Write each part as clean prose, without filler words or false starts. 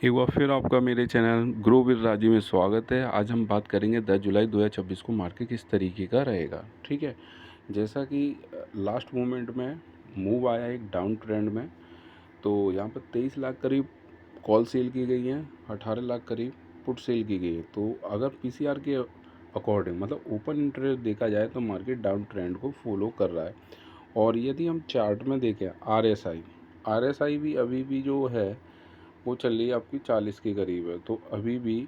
एक बार फिर आपका मेरे चैनल ग्रो विद राजीव में स्वागत है। आज हम बात करेंगे 10 जुलाई 2026 को मार्केट किस तरीके का रहेगा। ठीक है, जैसा कि लास्ट मोमेंट में मूव आया एक डाउन ट्रेंड में, तो यहाँ पर 23 लाख करीब कॉल सेल की गई हैं, 18 लाख करीब पुट सेल की गई है। तो अगर पीसीआर के अकॉर्डिंग मतलब ओपन इंटरेस्ट देखा जाए तो मार्केट डाउन ट्रेंड को फॉलो कर रहा है। और यदि हम चार्ट में देखें आरएसआई भी अभी भी जो है वो चल रही है आपकी 40 के करीब है, तो अभी भी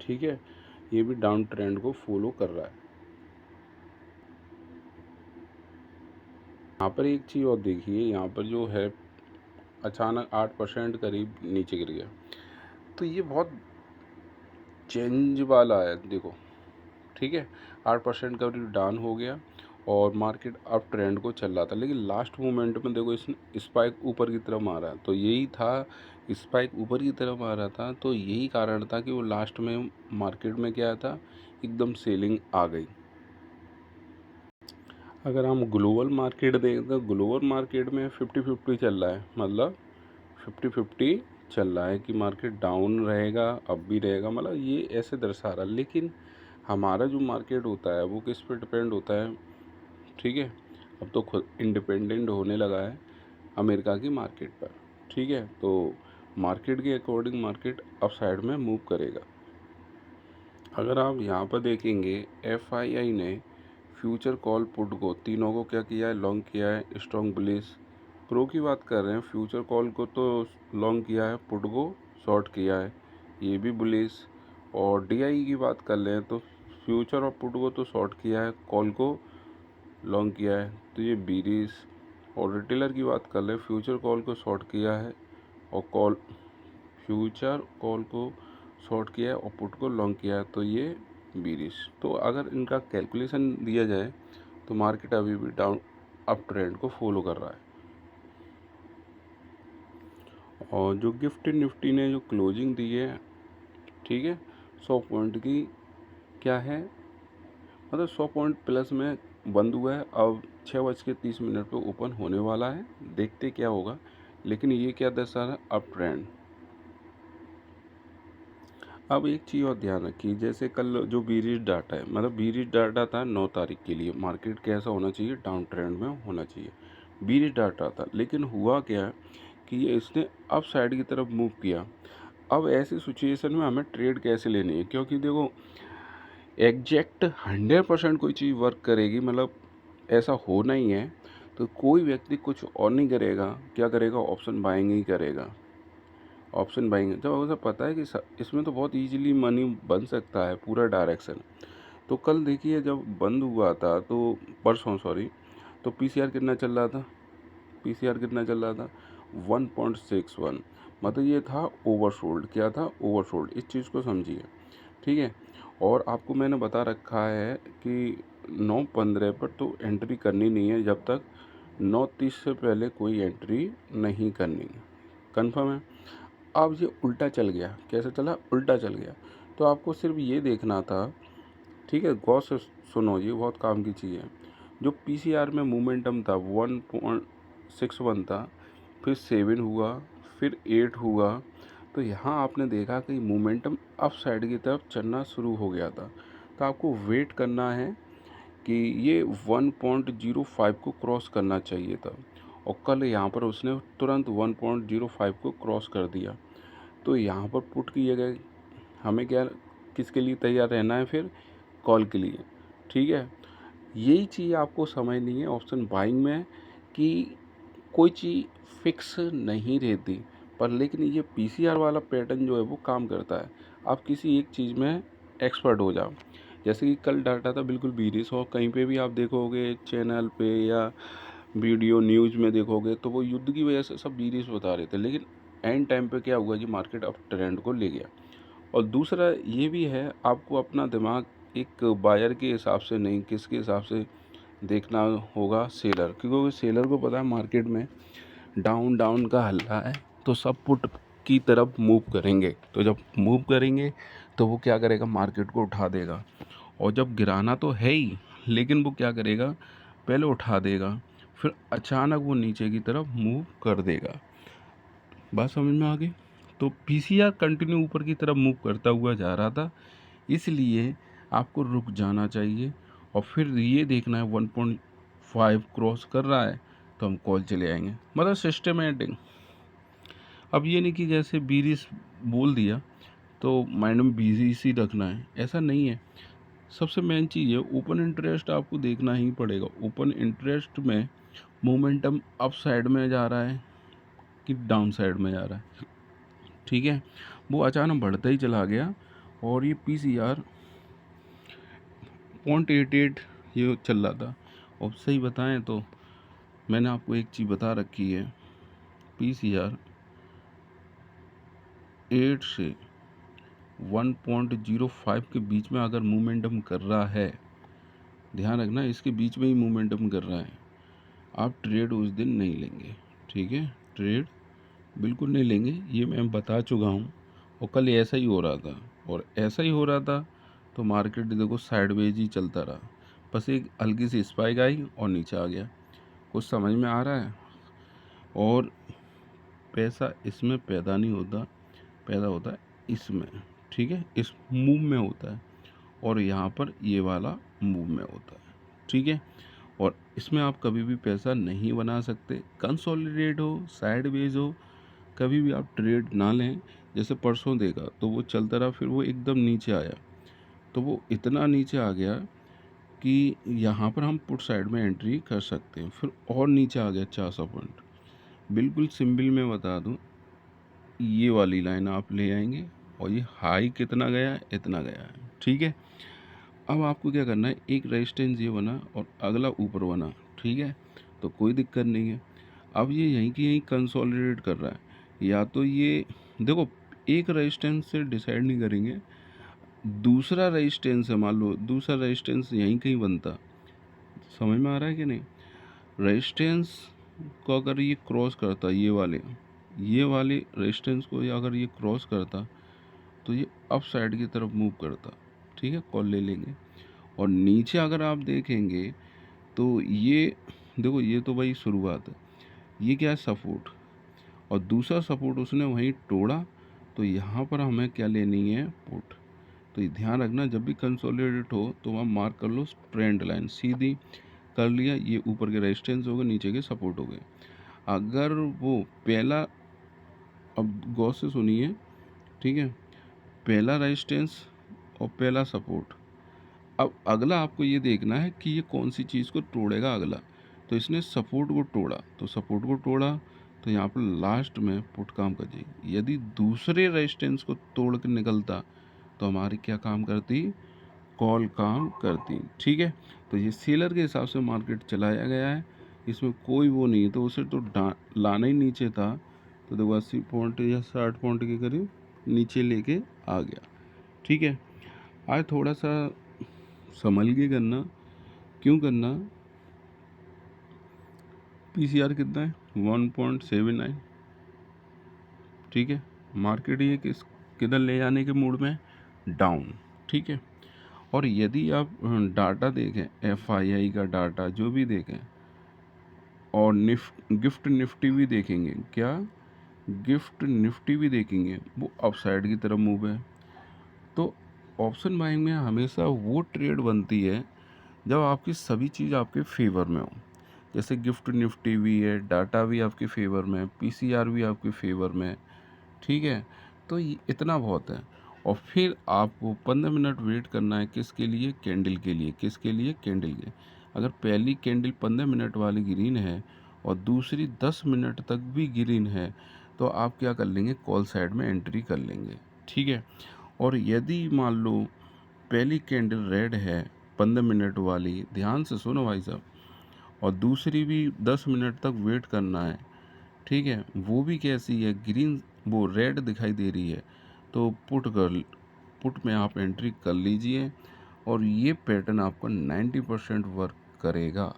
ठीक है, ये भी डाउन ट्रेंड को फॉलो कर रहा है। यहाँ पर एक चीज़ और देखिए, यहाँ पर जो है अचानक 8% करीब नीचे गिर गया, तो ये बहुत चेंज वाला है। देखो ठीक है, 8% करीब डाउन हो गया और मार्केट अप ट्रेंड को चल रहा था, लेकिन लास्ट मोमेंट में देखो इसने स्पाइक ऊपर की तरफ मारा। तो यही था, स्पाइक ऊपर की तरफ आ रहा था, तो यही कारण था कि वो लास्ट में मार्केट में क्या था, एकदम सेलिंग आ गई। अगर हम ग्लोबल मार्केट देखें तो ग्लोबल मार्केट में 50-50 चल रहा है, मतलब 50-50 चल रहा है कि मार्केट डाउन रहेगा, अब भी रहेगा, मतलब ये ऐसे दर्शा रहा है। लेकिन हमारा जो मार्केट होता है वो किस पे डिपेंड होता है, ठीक है, अब तो खुद इंडिपेंडेंट होने लगा है अमेरिका की मार्केट पर। ठीक है, तो मार्केट के अकॉर्डिंग मार्केट अप साइड में मूव करेगा। अगर आप यहाँ पर देखेंगे, एफआईआई ने फ्यूचर कॉल पुट को तीनों को क्या किया है, लॉन्ग किया है, स्ट्रॉन्ग बुलिश। प्रो की बात कर रहे हैं, फ्यूचर कॉल को तो लॉन्ग किया है, पुट को शॉर्ट किया है, ये भी बुलिश। और डीआई की बात कर रहे हैं तो फ्यूचर और पुट को तो शॉर्ट किया है, कॉल को लॉन्ग किया है, तो ये बीरिस। और रिटेलर की बात कर ले, फ्यूचर कॉल को शॉर्ट किया है और फ्यूचर कॉल को शॉर्ट किया है और पुट को लॉन्ग किया है, तो ये बीरिस। तो अगर इनका कैलकुलेशन दिया जाए तो मार्केट अभी भी डाउन अप ट्रेंड को फॉलो कर रहा है। और जो गिफ्ट निफ्टी ने जो क्लोजिंग दी है, ठीक है, 100 पॉइंट की क्या है, मतलब 100 पॉइंट प्लस में बंद हुआ है। अब 6:30 पे ओपन होने वाला है, देखते क्या होगा। लेकिन ये क्या दर्शा रहा है, अप ट्रेंड। अब एक चीज़ और ध्यान रखिए, जैसे कल जो बीरिश डाटा है, मतलब बीरिश डाटा था 9 तारीख के लिए, मार्केट कैसा होना चाहिए, डाउन ट्रेंड में होना चाहिए, बीरिश डाटा था। लेकिन हुआ क्या कि ये इसने अप साइड की तरफ मूव किया। अब ऐसी सिचुएशन में हमें ट्रेड कैसे लेनी है, क्योंकि देखो एग्जैक्ट 100% कोई चीज़ वर्क करेगी, मतलब ऐसा होना ही है, तो कोई व्यक्ति कुछ और नहीं करेगा, क्या करेगा, ऑप्शन बाइंग ही करेगा। ऑप्शन बाइंग जब उसे पता है कि इसमें तो बहुत इजीली मनी बन सकता है पूरा डायरेक्शन। तो कल देखिए जब बंद हुआ था, तो परसों सॉरी, तो पीसीआर कितना चल रहा था, पीसीआर कितना चल रहा था 1.61, मतलब ये था ओवरसोल्ड। क्या था, ओवरसोल्ड। इस चीज़ को समझिए, ठीक है। और आपको मैंने बता रखा है कि 9:15 पर तो एंट्री करनी नहीं है, जब तक 9:30 से पहले कोई एंट्री नहीं करनी है। कन्फर्म है। अब ये उल्टा चल गया, कैसे चला, उल्टा चल गया। तो आपको सिर्फ ये देखना था, ठीक है, गौर से सुनो, ये बहुत काम की चीज़ है। जो पीसीआर में मोमेंटम था 1.61 था, फिर 7 हुआ, फिर 8 हुआ, तो यहाँ आपने देखा कि मोमेंटम अप साइड की तरफ चलना शुरू हो गया था। तो आपको वेट करना है कि ये 1.05 को क्रॉस करना चाहिए था, और कल यहाँ पर उसने तुरंत 1.05 को क्रॉस कर दिया। तो यहाँ पर पुट की जगह हमें क्या, किसके लिए तैयार रहना है, फिर कॉल के लिए। ठीक है, यही चीज़ आपको समझनी है ऑप्शन बाइंग में, कि कोई चीज़ फिक्स नहीं रहती, पर लेकिन ये पीसीआर वाला पैटर्न जो है वो काम करता है। आप किसी एक चीज़ में एक्सपर्ट हो जाओ, जैसे कि कल डाटा था बिल्कुल बीरिश, और कहीं पे भी आप देखोगे चैनल पे या वीडियो न्यूज़ में देखोगे तो वो युद्ध की वजह से सब बीरिश बता रहे थे, लेकिन एंड टाइम पे क्या हुआ जी, मार्केट अप ट्रेंड को ले गया। और दूसरा ये भी है, आपको अपना दिमाग एक बायर के हिसाब से नहीं, किसके हिसाब से देखना होगा, सेलर, क्योंकि सेलर को पता है मार्केट में डाउन डाउन का हल्ला है, तो सब पुट की तरफ मूव करेंगे। तो जब मूव करेंगे तो वो क्या करेगा, मार्केट को उठा देगा। और जब गिराना तो है ही, लेकिन वो क्या करेगा, पहले उठा देगा, फिर अचानक वो नीचे की तरफ मूव कर देगा। बात समझ में आ गई। तो पीसीआर कंटिन्यू ऊपर की तरफ मूव करता हुआ जा रहा था, इसलिए आपको रुक जाना चाहिए और फिर ये देखना है 1.5 क्रॉस कर रहा है तो हम कॉल चले आएंगे, मतलब सिस्टमेटिक। अब ये नहीं कि जैसे बीरिस बोल दिया तो माइंड में बिजी सी रखना है, ऐसा नहीं है। सबसे मेन चीज़ है ओपन इंटरेस्ट आपको देखना ही पड़ेगा। ओपन इंटरेस्ट में मोमेंटम अप साइड में जा रहा है कि डाउन साइड में जा रहा है, ठीक है। वो अचानक बढ़ता ही चला गया और ये पीसीआर 0.88 ये चल रहा था। और सही बताएं तो मैंने आपको एक चीज़ बता रखी है, पीसीआर 8 से 1.05 के बीच में अगर मोमेंटम कर रहा है, ध्यान रखना इसके बीच में ही मोमेंटम कर रहा है, आप ट्रेड उस दिन नहीं लेंगे, ठीक है। ट्रेड बिल्कुल नहीं लेंगे, ये मैं बता चुका हूँ। और कल ऐसा ही हो रहा था, और ऐसा ही हो रहा था तो मार्केट देखो साइडवेज ही चलता रहा, बस एक हल्की सी स्पाइक आई और नीचे आ गया। कुछ समझ में आ रहा है। और पैसा इसमें पैदा नहीं होता, पैदा होता है इसमें, ठीक है, इस मूव में होता है, और यहाँ पर ये वाला मूव में होता है, ठीक है। और इसमें आप कभी भी पैसा नहीं बना सकते, कंसोलिडेट हो साइडवेज हो, कभी भी आप ट्रेड ना लें। जैसे परसों देखा तो वो चलता रहा, फिर वो एकदम नीचे आया, तो वो इतना नीचे आ गया कि यहाँ पर हम पुट साइड में एंट्री कर सकते हैं, फिर और नीचे आ गया 400 पॉइंट। बिल्कुल सिंपल में बता दूँ, ये वाली लाइन आप ले आएंगे और ये हाई कितना गया है, इतना गया है, ठीक है। अब आपको क्या करना है, एक रेजिस्टेंस ये बना और अगला ऊपर बना, ठीक है, तो कोई दिक्कत नहीं है। अब ये यहीं की यहीं कंसोलिडेट कर रहा है, या तो ये देखो एक रेजिस्टेंस से डिसाइड नहीं करेंगे, दूसरा रेजिस्टेंस है, मान लो दूसरा रेजिस्टेंस यहीं कहीं बनता, समझ में आ रहा है कि नहीं। रेजिस्टेंस को अगर ये क्रॉस करता, ये वाले रेजिस्टेंस को या अगर ये क्रॉस करता तो ये अप साइड की तरफ मूव करता, ठीक है, कॉल ले लेंगे। और नीचे अगर आप देखेंगे तो ये देखो, ये तो भाई शुरुआत है, ये क्या है, सपोर्ट, और दूसरा सपोर्ट उसने वहीं तोड़ा, तो यहाँ पर हमें क्या लेनी है, पुट। तो ये ध्यान रखना, जब भी कंसोलिडेट हो तो वहाँ मार्क कर लो ट्रेंड लाइन, सीधी कर लिया, ये ऊपर के रेजिस्टेंस हो गए, नीचे के सपोर्ट हो गए। अगर वो पहला, अब गौर से सुनिए, ठीक है, पहला रेजिस्टेंस और पहला सपोर्ट, अब अगला आपको ये देखना है कि ये कौन सी चीज़ को तोड़ेगा अगला। तो इसने सपोर्ट को तोड़ा, तो सपोर्ट को तोड़ा, तो यहाँ पर लास्ट में पुट काम कर जाएगी। यदि दूसरे रेजिस्टेंस को तोड़ कर निकलता तो हमारी क्या काम करती, कॉल काम करती, ठीक है। तो ये सेलर के हिसाब से मार्केट चलाया गया है, इसमें कोई वो नहीं है। तो उसे तो लाना ही नीचे था, तो देखो 80 पॉइंट या 60 पॉइंट के करीब नीचे लेके आ गया, ठीक है। आज थोड़ा सा संभल के करना, क्यों करना, पीसीआर कितना है 1.79, ठीक है। मार्केट ये किधर ले जाने के मूड में, डाउन, ठीक है। और यदि आप डाटा देखें, एफआईआई का डाटा जो भी देखें, और गिफ्ट निफ्टी भी देखेंगे, क्या गिफ्ट निफ्टी भी देखेंगे, वो अपसाइड की तरफ मूव है। तो ऑप्शन बाइंग में हमेशा वो ट्रेड बनती है जब आपकी सभी चीज़ आपके फेवर में हो। जैसे गिफ्ट निफ्टी भी है, डाटा भी आपके फेवर में है, पीसीआर भी आपके फेवर में है, ठीक है। तो इतना बहुत है। और फिर आपको 15 मिनट वेट करना है, किसके लिए, कैंडल के लिए, किसके लिए, कैंडल के। अगर पहली कैंडल 15 मिनट वाली ग्रीन है और दूसरी 10 मिनट तक भी ग्रीन है, तो आप क्या कर लेंगे, कॉल साइड में एंट्री कर लेंगे, ठीक है। और यदि मान लो पहली कैंडल रेड है 15 मिनट वाली, ध्यान से सुनो भाई साहब, और दूसरी भी 10 मिनट तक वेट करना है, ठीक है, वो भी कैसी है, ग्रीन, वो रेड दिखाई दे रही है, तो पुट में आप एंट्री कर लीजिए, और ये पैटर्न आपका 90% वर्क करेगा।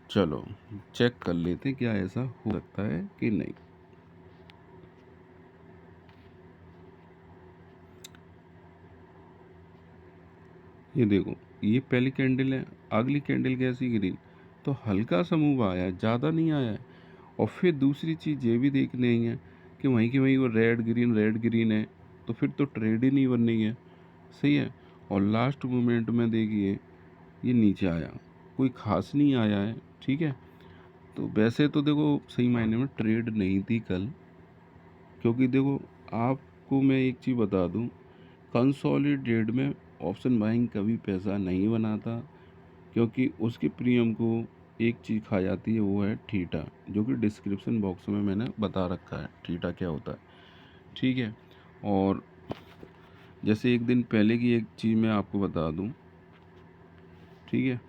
चलो चेक कर लेते क्या ऐसा हो सकता है कि नहीं। ये देखो, ये पहली कैंडल है, अगली कैंडल कैसी गिरी, तो हल्का सा मूव आया है, ज़्यादा नहीं आया है। और फिर दूसरी चीज़ ये भी देखनी है कि वहीं की वहीं वो रेड ग्रीन है, तो फिर तो ट्रेड ही नहीं बननी है। सही है। और लास्ट मोमेंट में देखिए ये नीचे आया, कोई खास नहीं आया है। ठीक है। तो वैसे तो देखो सही मायने में ट्रेड नहीं थी कल, क्योंकि देखो आपको मैं एक चीज़ बता दूं, कंसोलिडेट में ऑप्शन बाइंग कभी पैसा नहीं बनाता, क्योंकि उसके प्रीमियम को एक चीज़ खा जाती है, वो है थीटा, जो कि डिस्क्रिप्शन बॉक्स में मैंने बता रखा है थीटा क्या होता है। ठीक है। और जैसे एक दिन पहले की एक चीज़ मैं आपको बता दूं। ठीक है।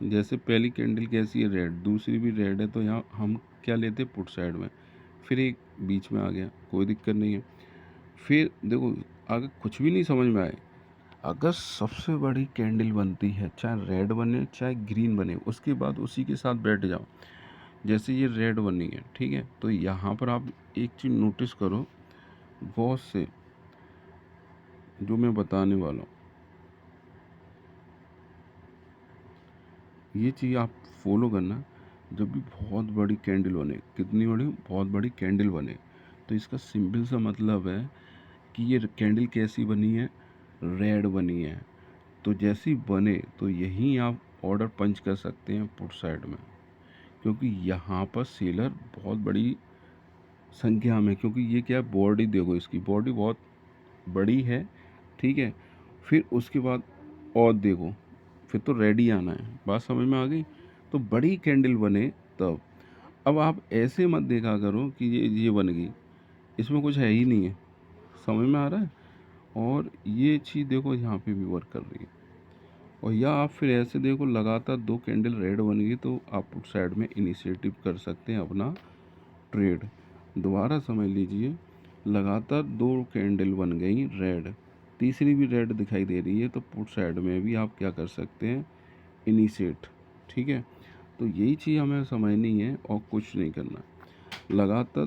जैसे पहली कैंडल कैसी है, रेड, दूसरी भी रेड है, तो यहाँ हम क्या लेते पुट साइड में, फिर एक बीच में आ गया, कोई दिक्कत नहीं है। फिर देखो अगर कुछ भी नहीं समझ में आए, अगर सबसे बड़ी कैंडल बनती है, चाहे रेड बने चाहे ग्रीन बने, उसके बाद उसी के साथ बैठ जाओ। जैसे ये रेड बनी है, ठीक है, तो यहाँ पर आप एक चीज़ नोटिस करो गौर से, जो मैं बताने वाला हूँ, ये चीज़ आप फॉलो करना। जब भी बहुत बड़ी कैंडल बने, कितनी बड़ी, बहुत बड़ी कैंडल बने, तो इसका सिंपल सा मतलब है कि ये कैंडल कैसी बनी है, रेड बनी है। तो जैसी बने तो यहीं आप ऑर्डर पंच कर सकते हैं पुट साइड में, क्योंकि यहाँ पर सेलर बहुत बड़ी संख्या में, क्योंकि ये क्या है, बॉडी देखो, इसकी बॉडी बहुत बड़ी है। ठीक है। फिर उसके बाद और देखो, फिर तो रेडी आना है, बात समझ में आ गई। तो बड़ी कैंडल बने तब। अब आप ऐसे मत देखा करो कि ये बन गई, इसमें कुछ है ही नहीं है। समझ में आ रहा है। और ये चीज़ देखो यहाँ पे भी वर्क कर रही है। और या आप फिर ऐसे देखो, लगातार 2 कैंडल रेड बन गई, तो आप पुट साइड में इनिशिएटिव कर सकते हैं अपना ट्रेड। दोबारा समझ लीजिए, लगातार 2 कैंडल बन गई रेड, तीसरी भी रेड दिखाई दे रही है, तो पुट साइड में भी आप क्या कर सकते हैं, इनिशिएट। ठीक है। तो यही चीज़ हमें समझनी है और कुछ नहीं करना। लगातार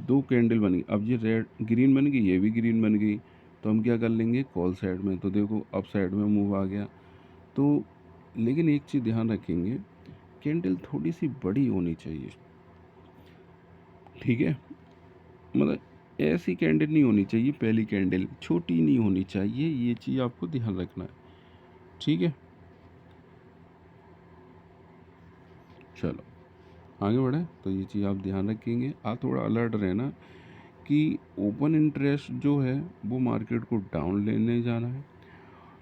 2 कैंडल बन गई, अब ये रेड ग्रीन बन गई, ये भी ग्रीन बन गई, तो हम क्या कर लेंगे, कॉल साइड में। तो देखो अप साइड में मूव आ गया। तो लेकिन एक चीज़ ध्यान रखेंगे, कैंडल थोड़ी सी बड़ी होनी चाहिए। ठीक है। मतलब ऐसी कैंडल नहीं होनी चाहिए, पहली कैंडल छोटी नहीं होनी चाहिए, ये चीज़ आपको ध्यान रखना है। ठीक है। चलो आगे बढ़े, तो ये चीज़ आप ध्यान रखेंगे। आप थोड़ा अलर्ट रहना कि ओपन इंटरेस्ट जो है वो मार्केट को डाउन लेने जाना है,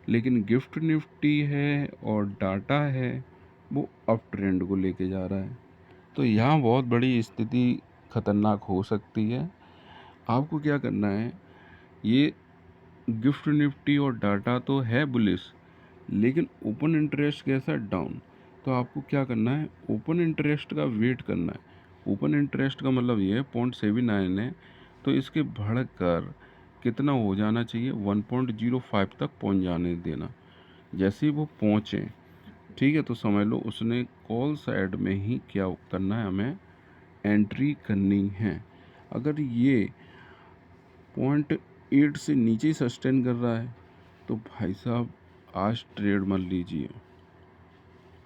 लेकिन गिफ्ट निफ्टी है और डाटा है वो अप ट्रेंड को लेके जा रहा है। तो यहाँ बहुत बड़ी स्थिति खतरनाक हो सकती है। आपको क्या करना है, ये गिफ्ट निफ्टी और डाटा तो है बुलिश, लेकिन ओपन इंटरेस्ट कैसा, डाउन। तो आपको क्या करना है, ओपन इंटरेस्ट का वेट करना है। ओपन इंटरेस्ट का मतलब ये है 0.79 है, तो इसके बढ़कर कितना हो जाना चाहिए, 1.05 तक पहुंच जाने देना। जैसे ही वो पहुँचे, ठीक है, तो समझ लो उसने कॉल साइड में ही क्या करना है, हमें एंट्री करनी है। अगर ये 0.8 से नीचे सस्टेन कर रहा है, तो भाई साहब आज ट्रेड मत लीजिए,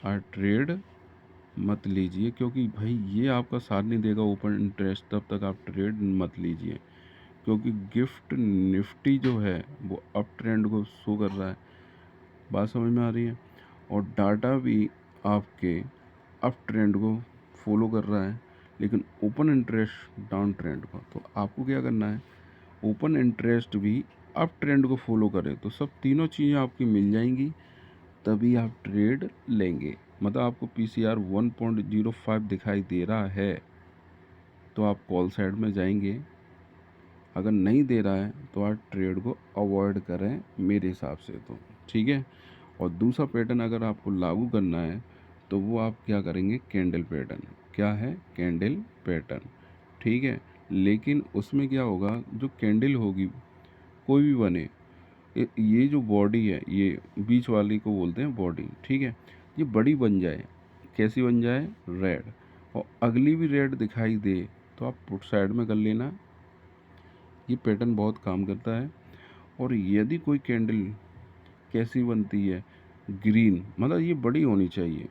आज ट्रेड मत लीजिए, क्योंकि भाई ये आपका साथ नहीं देगा ओपन इंटरेस्ट, तब तक आप ट्रेड मत लीजिए। क्योंकि गिफ्ट निफ्टी जो है वो अप ट्रेंड को शो कर रहा है, बात समझ में आ रही है, और डाटा भी आपके अप ट्रेंड को फॉलो कर रहा है, लेकिन ओपन इंटरेस्ट डाउन ट्रेंड को। तो आपको क्या करना है, ओपन इंटरेस्ट भी अप ट्रेंड को फॉलो करें, तो सब तीनों चीज़ें आपकी मिल जाएंगी, तभी आप ट्रेड लेंगे। मतलब आपको पीसीआर 1.05 दिखाई दे रहा है, तो आप कॉल साइड में जाएंगे। अगर नहीं दे रहा है तो आप ट्रेड को अवॉइड करें मेरे हिसाब से तो। ठीक है। और दूसरा पैटर्न अगर आपको लागू करना है, तो वो आप क्या करेंगे, कैंडल पैटर्न। क्या है, कैंडल पैटर्न। ठीक है। लेकिन उसमें क्या होगा, जो कैंडल होगी कोई भी बने, ये जो बॉडी है, ये बीच वाली को बोलते हैं बॉडी। ठीक है। ये बड़ी बन जाए, कैसी बन जाए, रेड, और अगली भी रेड दिखाई दे, तो आप पुट साइड में कर लेना। ये पैटर्न बहुत काम करता है। और यदि कोई कैंडल कैसी बनती है, ग्रीन, मतलब ये बड़ी होनी चाहिए,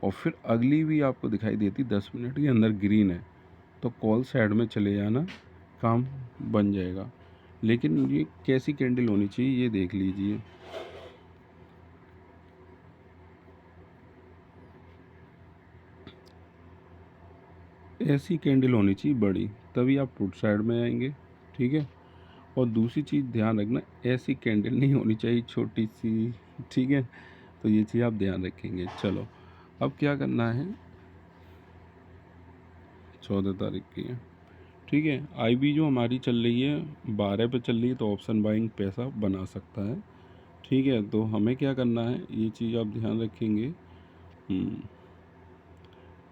और फिर अगली भी आपको दिखाई देती 10 मिनट के अंदर ग्रीन है, तो कॉल साइड में चले जाना, काम बन जाएगा। लेकिन ये कैसी कैंडल होनी चाहिए ये देख लीजिए। ऐसी कैंडल होनी चाहिए बड़ी, तभी आप पुट साइड में आएंगे, ठीक है। और दूसरी चीज़ ध्यान रखना, ऐसी कैंडल नहीं होनी चाहिए छोटी सी, ठीक है। तो ये चीज़ आप ध्यान रखेंगे। चलो अब क्या करना है, 14 तारीख की है, ठीक है। आईबी जो हमारी चल रही है 12 पे चल रही है, तो ऑप्शन बाइंग पैसा बना सकता है, ठीक है। तो हमें क्या करना है ये चीज़ आप ध्यान रखेंगे।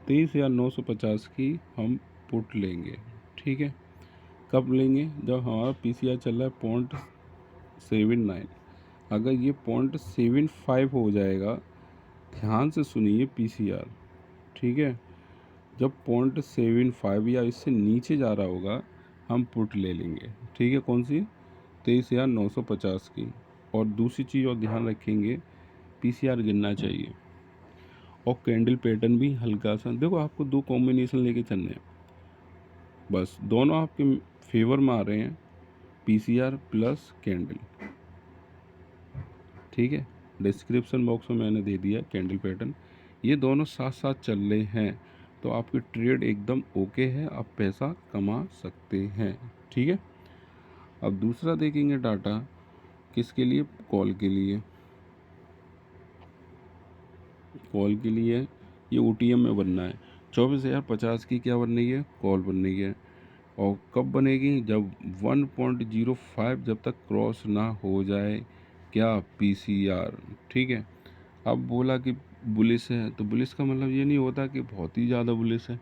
23,950 की हम पुट लेंगे, ठीक है। कब लेंगे, जब हमारा पीसीआर चल रहा है 0.79। अगर ये 0.75 हो जाएगा, ध्यान से सुनिए पीसीआर, ठीक है। जब 0.75 या इससे नीचे जा रहा होगा हम पुट ले लेंगे, ठीक है। कौन सी, 23,950 की। और दूसरी चीज़ और ध्यान रखेंगे, पीसीआर गिरना चाहिए और कैंडल पैटर्न भी हल्का सा। देखो आपको दो कॉम्बिनेशन लेके चलने हैं, बस दोनों आपके फेवर में आ रहे हैं, पीसीआर प्लस कैंडल, ठीक है। डिस्क्रिप्शन बॉक्स में मैंने दे दिया कैंडल पैटर्न, ये दोनों साथ साथ चल रहे हैं, तो आपकी ट्रेड एकदम ओके है, आप पैसा कमा सकते हैं, ठीक है। अब दूसरा देखेंगे डाटा, किसके लिए, कॉल के लिए। कॉल के लिए ये ओटीएम में बनना है, 24,050 की क्या बन रही है, कॉल बन रही है। और कब बनेगी, जब 1.05 जब तक क्रॉस ना हो जाए, क्या, पीसीआर, ठीक है। अब बोला कि बुलिश है, तो बुलिश का मतलब ये नहीं होता कि बहुत ही ज़्यादा बुलिश है,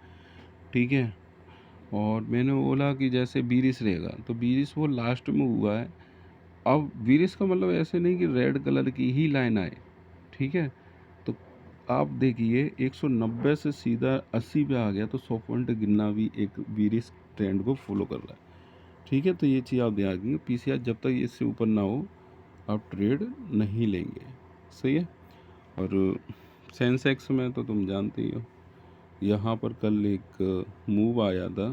ठीक है। और मैंने बोला कि जैसे बीरिस रहेगा, तो बीरिस वो लास्ट में हुआ है। अब बीरिस का मतलब ऐसे नहीं कि रेड कलर की ही लाइन आए, ठीक है। तो आप देखिए 190 से सीधा 80 पे आ गया, तो 100 पॉइंट गिरना भी एक बीरिस ट्रेंड को फॉलो कर रहा है, ठीक है। तो ये चीज़ आप ध्यान रखेंगे, पीसीआर जब तक इससे ऊपर ना हो आप ट्रेड नहीं लेंगे, सही है। और सेंसेक्स में तो तुम जानते ही हो, यहाँ पर कल एक मूव आया था,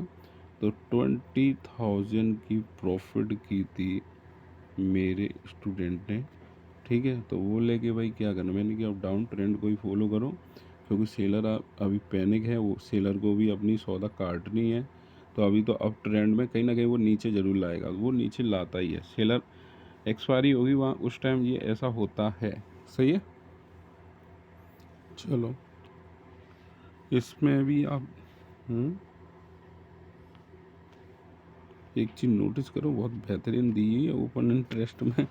तो 20,000 की प्रॉफिट की थी मेरे स्टूडेंट ने, ठीक है। तो वो लेके भाई क्या करना, मैंने कि अब डाउन ट्रेंड को ही फॉलो करो, क्योंकि सेलर अभी पैनिक है, वो सेलर को भी अपनी सौदा काटनी है। तो अभी तो अप ट्रेंड में कहीं ना कहीं वो नीचे ज़रूर लाएगा, वो नीचे लाता ही है, सेलर एक्सपायरी होगी वहाँ उस टाइम ये ऐसा होता है, सही है। चलो इसमें भी आप एक चीज़ नोटिस करो, बहुत बेहतरीन दी है ओपन इंटरेस्ट में,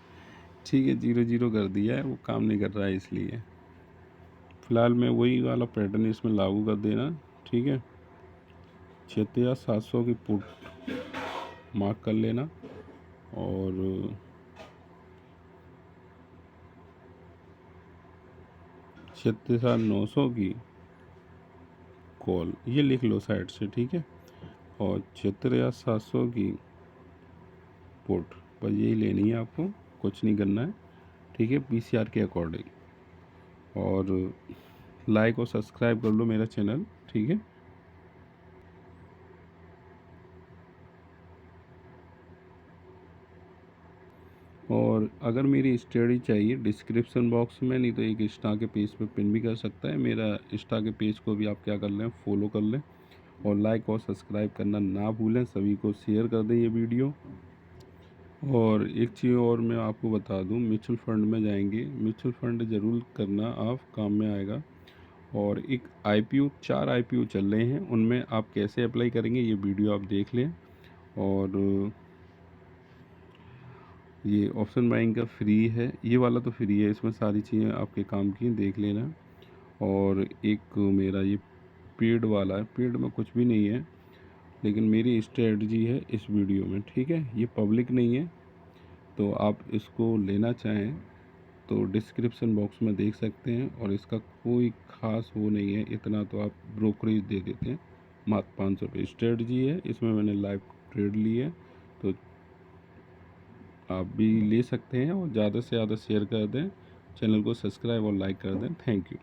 ठीक है। 0-0 कर दिया है, वो काम नहीं कर रहा है, इसलिए फ़िलहाल मैं वही वाला पैटर्न इसमें लागू कर देना, ठीक है। 76,700 की पुट मार्क कर लेना, और 76,900 की कॉल, ये लिख लो साइड से, ठीक है। और 76,700 की पुट, बस यही लेनी है आपको, कुछ नहीं करना है, ठीक है, पीसीआर के अकॉर्डिंग। और लाइक और सब्सक्राइब कर लो मेरा चैनल, ठीक है। और अगर मेरी स्टडी चाहिए, डिस्क्रिप्शन बॉक्स में, नहीं तो एक इंस्टा के पेज पे पिन भी कर सकता है, मेरा इंस्टा के पेज को भी आप क्या कर लें, फॉलो कर लें। और लाइक और सब्सक्राइब करना ना भूलें, सभी को शेयर कर दें ये वीडियो। और एक चीज़ और मैं आपको बता दूं, म्यूचुअल फंड में जाएंगे, म्यूचुअल फंड ज़रूर करना, आप काम में आएगा। और एक आईपीओ, 4 आईपीओ चल रहे हैं, उनमें आप कैसे अप्लाई करेंगे ये वीडियो आप देख लें। और ये ऑप्शन बाइंग का फ्री है, ये वाला तो फ्री है, इसमें सारी चीज़ें आपके काम की देख लेना। और एक मेरा ये पेड वाला है, पेड में कुछ भी नहीं है, लेकिन मेरी स्ट्रेटजी है इस वीडियो में, ठीक है। ये पब्लिक नहीं है, तो आप इसको लेना चाहें तो डिस्क्रिप्शन बॉक्स में देख सकते हैं। और इसका कोई ख़ास वो नहीं है, इतना तो आप ब्रोकरेज दे देते हैं, मात्र 500 रुपये स्ट्रेटजी है, इसमें मैंने लाइव ट्रेड ली है, तो आप भी ले सकते हैं। और ज़्यादा से ज़्यादा शेयर कर दें, चैनल को सब्सक्राइब और लाइक कर दें। Thank you.